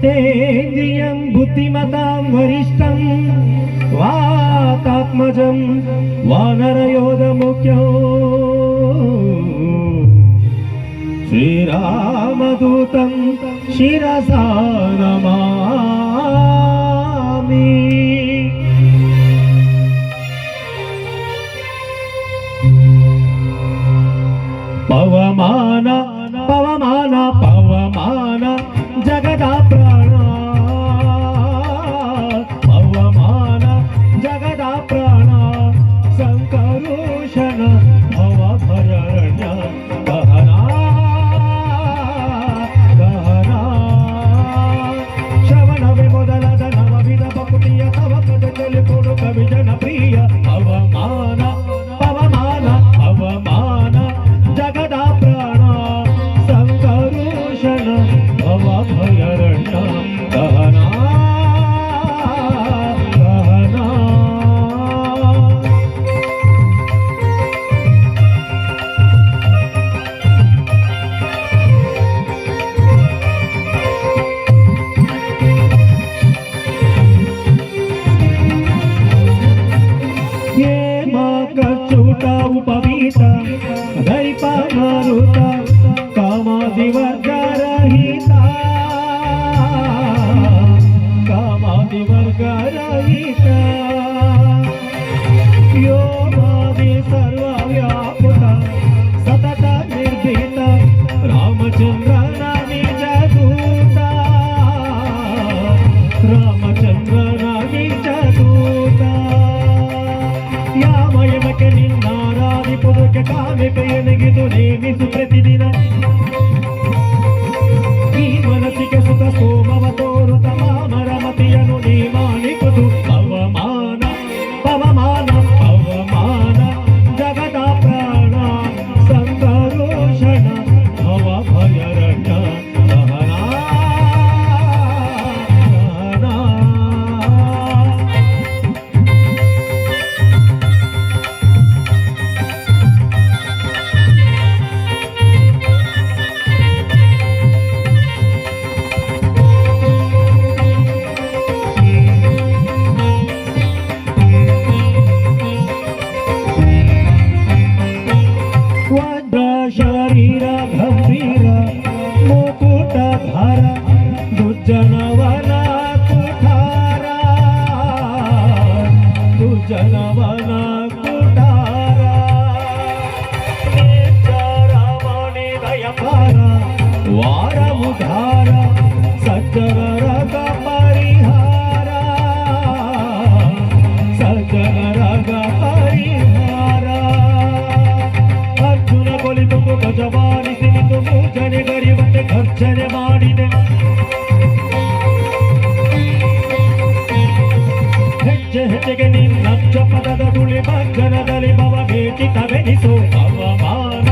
जितेन्द्रियं बुद्धिमतां वरिष्ठं वातात्मजं वानरयोधमुख्यो श्रीरामदूतं शिरसा नमामि। पवमान पवमान पवमान जगदा प्राण पवमान जगदा प्राण संकरोषण भवभयरण्य गहना गहना श्रवणवे ಮೊದಲಾದ ನವವಿಧ ಭಕ್ತಿಯ ತವ ಪದದಲ್ಲಿ ಕೊಡು ಕವಿ ಜನಪ್ರಿಯ ಪವಮಾನ ಪವಮಾನ ಪವಮಾನ ಜಗದಾ ಪ್ರಾಣ ಸಂಕರೋಷಣ ಭವಭಯರಣ್ಯ ಗಹನ ಗಹನ कच्चूट उपवीत दैप मारुत कामादिवर्गरहिता कामादिवर्गरहिता योगादि सर्वव्यापुत सतत निर्भीत रामचंद्र निज दूत रामचंद्र निज दूत ಯಾಮಯಮಕ್ಕೆ ನಿನ್ನಾರಾಧಿಪುದಕ್ಕೆ ಕಾಮಿಕೆಯನಿಗಿದು ನೇಮಿಸು ಪ್ರತಿದಿನ ಈ ಮನಸ್ಸಿಗೆ ಸುಖ ಸೋಮವ ತೋರುತ ಮಾಮರ ಮತಿಯನು ನೀ ಮಾಲಿಕುದು ಪವಮಾನ ಪವಮಾನ ಪವಮಾನ ಜಗದ ಪ್ರಾಣ ಸಂಕರೋಷಣ ಭವಭಯರಣ್ಯ ಗಹನ शरीर गंभीर मुकुटधर दुर्जनवन कुठार दुर्जनवन कुठार रमणि दयपार वार उधार सज्जनरग परिहार सज्जनरग परिहार अर्जुन ಕೊಲಿತುಂಬು ಗಜವಾನಿಸಿ ನಿಂತು ಮೂರ್ಛನೆ ಗರಿವಂತೆ ಖರ್ಚನೆ ಮಾಡಿದೆ ಹೆಜ್ಜೆ ಹೆಜ್ಜೆಗೆ ನಿನ್ನ ಪದದ ತುಳಿ ಭಂಜನದಲ್ಲಿ ಭವ ಭೇಟಿ ತವೆನಿಸು ಪವಮಾನ